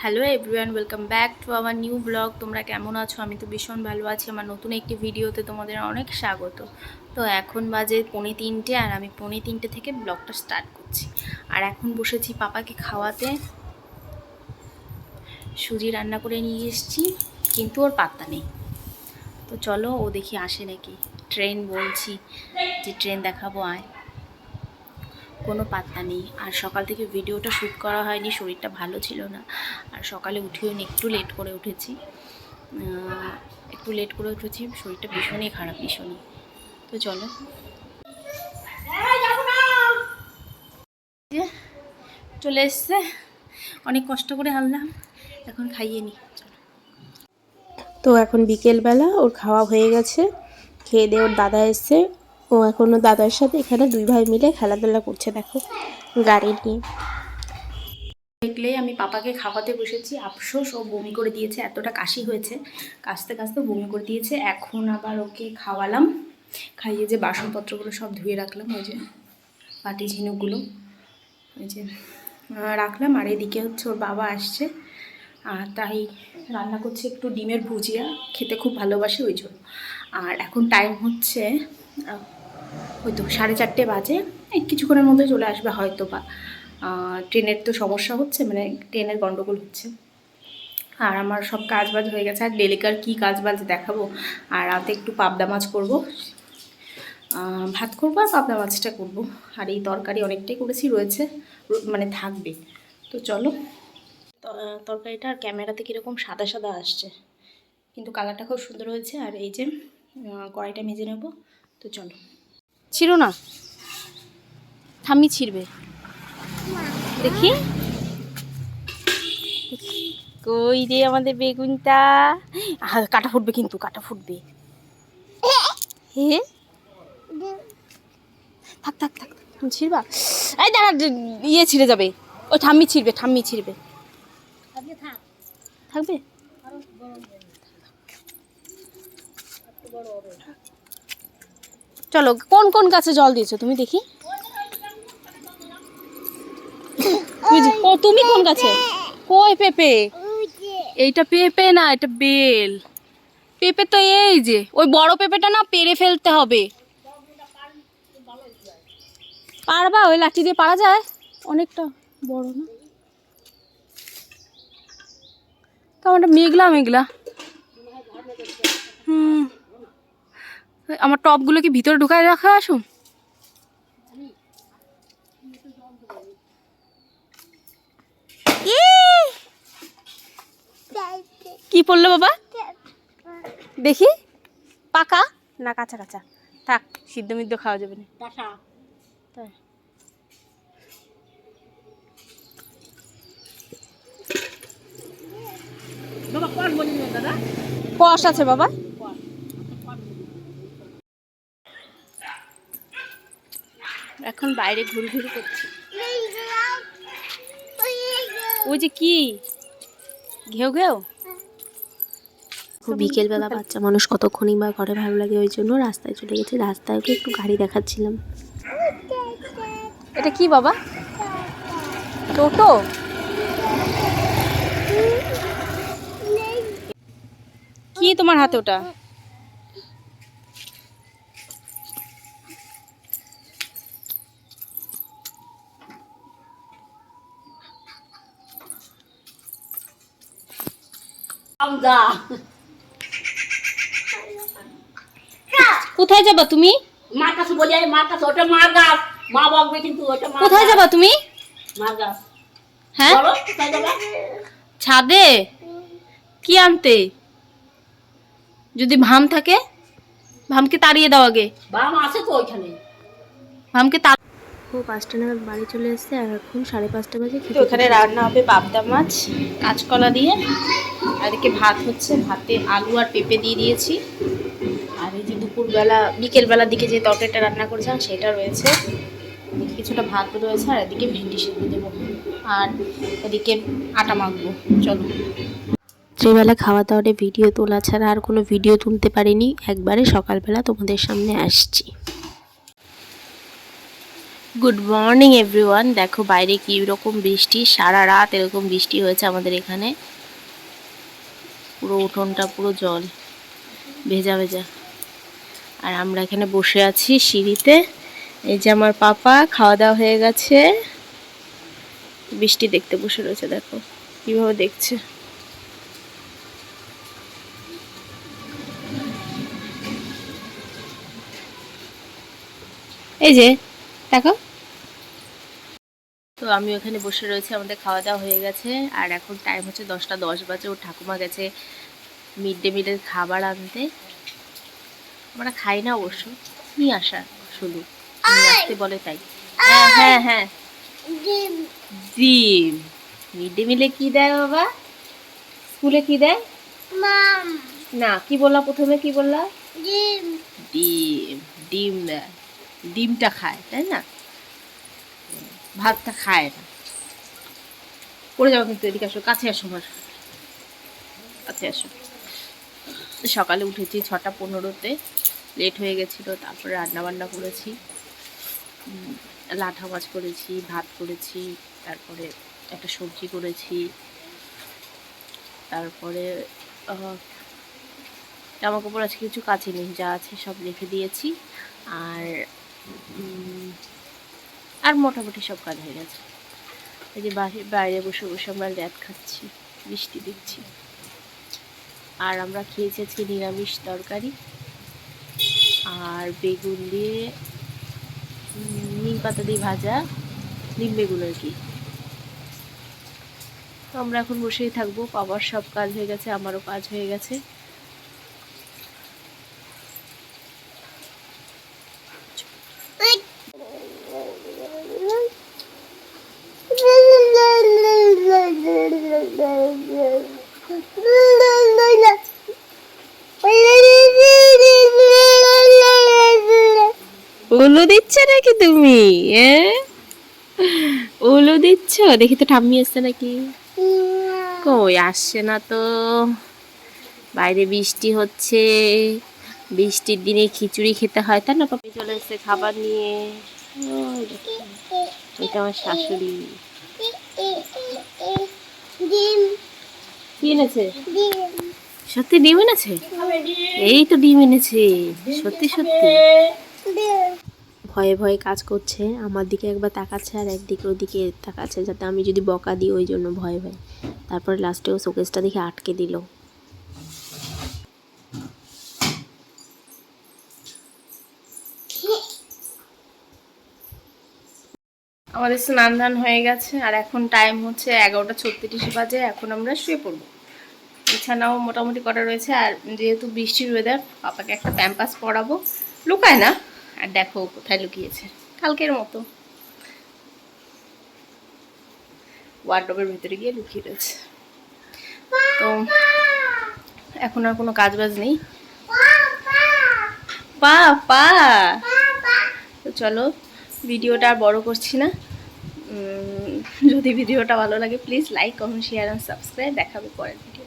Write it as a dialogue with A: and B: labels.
A: Hello everyone, welcome back to our new blog. তোমরা কেমন আছো? আমি তো ভীষণ ভালো আছি। আমার নতুন একটি ভিডিওতে তোমাদের অনেক স্বাগত। তো এখন বাজে 2:45 আর আমি 2:45 থেকে ব্লগটা স্টার্ট করছি। আর এখন বসেছি পাপাকে খাওয়াতে। সুজি রান্না করে নিয়ে এসেছি, কিন্তু ওর পাত্তা নেই। তো চলো ও দেখি আসে নাকি। ট্রেন বলছি যে ট্রেন দেখাবো, আয়, কোনো পাত্তা নেই। আর সকাল থেকে ভিডিওটা শ্যুট করা হয়নি, শরীরটা ভালো ছিল না। আর সকালে উঠেও একটু লেট করে উঠেছি, শরীরটা ভীষণই খারাপ, ভীষণই। তো চলো, চলে এসছে, অনেক কষ্ট করে আনলাম, এখন খাইয়ে নি। তো এখন বিকেলবেলা ওর খাওয়া হয়ে গেছে, খেয়ে দিয়ে ওর দাদা এসছে। ও এখন ওর দাদার সাথে এখানে দুই ভাই মিলে খেলাধুলা করছে, দেখো, গাড়ি নিয়ে। দেখলেই আমি পাপাকে খাওয়াতে বসেছি। আফসোস ও বমি করে দিয়েছে, এতটা কাশি হয়েছে, কাশতে কাশতে বমি করে দিয়েছে। এখন আবার ওকে খাওয়ালাম, খাইয়ে যে বাসনপত্রগুলো সব ধুয়ে রাখলাম, ওই যে বাটি ঝিনুকগুলো ওই যে রাখলাম। আর এদিকে হচ্ছে ওর বাবা আসছে, আর তাই রান্না করছে একটু ডিমের ভুজিয়া, খেতে খুব ভালোবাসে ওই জন্য। আর এখন টাইম হচ্ছে ওই তো 4:30 বাজে, এই কিছুক্ষণের মধ্যে চলে আসবে হয়তো বা। ট্রেনের তো সমস্যা হচ্ছে, মানে ট্রেনের গন্ডগোল হচ্ছে। আর আমার সব কাজ বাজ হয়ে গেছে। আর ডেলিকার কী কাজ বাজ দেখাবো। আর রাতে একটু পাবদা মাছ করবো, ভাত করবো আর পাবদা মাছটা করবো। আর এই তরকারি অনেকটাই করেছি, রয়েছে, মানে থাকবে। তো চলো, তরকারিটা আর ক্যামেরাতে কীরকম সাদা সাদা আসছে, কিন্তু কালারটা খুব সুন্দর হয়েছে। আর এই যে কড়াইটা মেজে নেব। তো চলো, ছিড়ো না, থামি ছিড়বে, দেখি কই রে আমাদের বেগুনটা। কাটা ফুটবে, কিন্তু কাটা ফুটবে। হে, থাক থাক থাক, তুমি ছিড়বা? এই দাঁড়া, ইয়ে ছিঁড়ে যাবে, ওই ঠাম্মি ছিড়বে, ঠাম্মি ছিড়বে। থাকবে, চলো। কোন কোন গাছে জল দিয়েছো তুমি দেখি? তুমি কোন গাছে? কই পেঁপে? এইটা পেঁপে না, এটা বেল। পেঁপে তো এই যে ওই বড় পেঁপেটা না, পেরে ফেলতে হবে। পারবা? ওই লাঠি দিয়ে পারা যায়? অনেকটা বড় না? কেমনটা মেঘলা মেঘলা। আমার টপগুলো কি ভিতরে ঢুকায় রাখা আসুন? কি পড়লো বাবা? দেখি, পাকা না কাঁচা কাঁচা? থাক, সিদ্ধ মিদ্ধ খাওয়া যাবে না। কষ আছে বাবা। এখন বাইরে ঘুরি ঘুরি করছি। ওই যে কি ঘেউ ঘেউ। বিকেলবেলা বাচ্চা মানুষ কতক্ষণই বা ঘরে ভালো লাগে, ওই জন্য রাস্তায় চলে গেছে। রাস্তায় একটু গাড়ি দেখাচ্ছিলাম। এটা কি বাবা? টোটো? কি তোমার হাতে ওটা? কোথায় যাবা তুমি?
B: মার কাছে বলি, মার কাছে, ওটা মার গাছ, মা বকবে কিন্তু। ওটা
A: কোথায় যাবা তুমি?
B: মার গাছ।
A: হ্যাঁ,
B: বলো কোথায় যাবা?
A: ছাদে। কি আনতে? যদি ভাম থাকে, ভামকে তাড়িয়ে দাও আগে।
B: বাম আছে তো ওইখানে।
A: ভামকে ও 5টা নাগাদ বাড়ি চলে এসছে, আর এখন 5:30 বাজে। তো এখানে রান্না হবে পাবদা মাছ কাঁচকলা দিয়ে, আর এদিকে ভাত হচ্ছে। ভাতে আলু আর পেঁপে দিয়ে দিয়েছি। আর এই যে দুপুরবেলা বিকেলবেলার দিকে যে তরকারিটা রান্না করেছিলাম সেটা রয়েছে। এদিকে কিছুটা ভাত রয়েছে, আর এদিকে ভেন্ডি সেদ্ধ দেবো, আর এদিকে আটা মাখবো। চলো, রাত্রিবেলা খাওয়া দাওয়ারে ভিডিও তোলা ছাড়া আর কোনো ভিডিও তুলতে পারিনি, একবারে সকালবেলা তোমাদের সামনে আসছি। Good morning everyone. দেখো বাইরে কি রকম বৃষ্টি, সারা রাত এরকম বৃষ্টি হয়েছে আমাদের এখানে। পুরো উঠোনটা পুরো জল, ভেজা ভেজা। আর আমরা এখানে বসে আছি সিঁড়িতে। এই যে আমার পাপা, খাওয়া দাওয়া হয়ে গেছে, বৃষ্টি দেখতে বসে রয়েছে। দেখো কিভাবে দেখছে। এই যে দেখো। তো আমি ওখানে বসে রয়েছি, আমাদের খাওয়া দাওয়া হয়ে গেছে। আর এখন টাইম হচ্ছে 10টা 10 বাজে। ওর ঠাকুমা গেছে মিড ডে মিলের খাবার আনতে। আমরা খাই না অবশ্য, নিয়ে আসা শুধু, নিয়ে আসতে বলে তাই। হ্যাঁ হ্যাঁ হ্যাঁ, ডিম। মিড ডে মিলে কি দেয় বাবা? স্কুলে কি দেয়? না, কি বললা প্রথমে, কি বললা? ডিম। ডিম, ডিম দেয়। ডিমটা খায়, তাই না? ভাতটা খায় না। পড়ে যাবো কিন্তু, এদিকে আসো, কাছে আসো, আমার কাছে আসো। সকালে উঠেছি 6টা 15-তে, লেট হয়ে গেছিলো। তারপরে রান্না বান্না করেছি, লাঠা মাছ করেছি, ভাত করেছি, তারপরে একটা সবজি করেছি, তারপরে জামা কাপড় আজকে কিছু কাচি নেই, যা আছে সব রেখে দিয়েছি। আর আর মোটামুটি সব কাজ হয়ে গেছে। এই যে বাইরে বসে বসে আমরা ল্যাদ খাচ্ছি, বৃষ্টি দেখছি। আর আমরা খেয়েছি আজকে নিরামিষ তরকারি আর বেগুন দিয়ে, নিম পাতা দিয়ে ভাজা, নিম বেগুন আর কি। তো আমরা এখন বসেই থাকবো। বাবার সব কাজ হয়ে গেছে, আমারও কাজ হয়ে গেছে। উলু দিচ্ছ নাকি তুমি? উলু দিচ্ছ? দেখি তো ঠাম্মি আসছে নাকি। কই আসছে না তো। বাইরে বৃষ্টি হচ্ছে, বৃষ্টির দিনে খিচুড়ি খেতে হয়, তাই না? পাপি চলে এসছে খাবার নিয়ে। এটা আমার শাশুড়ি। কি এনেছে? সত্যি ডিম এনেছে? এই তো ডিম এনেছে, সত্যি সত্যি। ভয়ে ভয়ে কাজ করছে, আমার দিকে একবার তাকাচ্ছে আর একদিকে ওদিকে তাকাচ্ছে, যাতে আমি যদি বকা দিই ওই জন্য ভয়ে ভয়ে। তারপরে লাস্টে ও শোকেসটা দেখে আটকে দিল। আমাদের স্নান ধান হয়ে গেছে আর এখন টাইম হচ্ছে 11টা 36 বাজে। এখন আমরা শুয়ে পড়বো। বিছানাও মোটামুটি করা রয়েছে। আর যেহেতু বৃষ্টির ওয়েদার, পাপাকে একটা প্যাম্পাস পরাবো, লুকায় না। আর দেখো কোথায় লুকিয়েছে, কালকের মতো ওয়ার্ডরোবের ভিতরে গিয়ে লুকিয়ে রয়েছে। তো এখন আর কোনো কাজ বাজ নেই। পা তো চলো, ভিডিওটা আর বড় করছি না। যদি ভিডিওটা ভালো লাগে please like, comment, share and subscribe. দেখাবে পরের ভিডিও।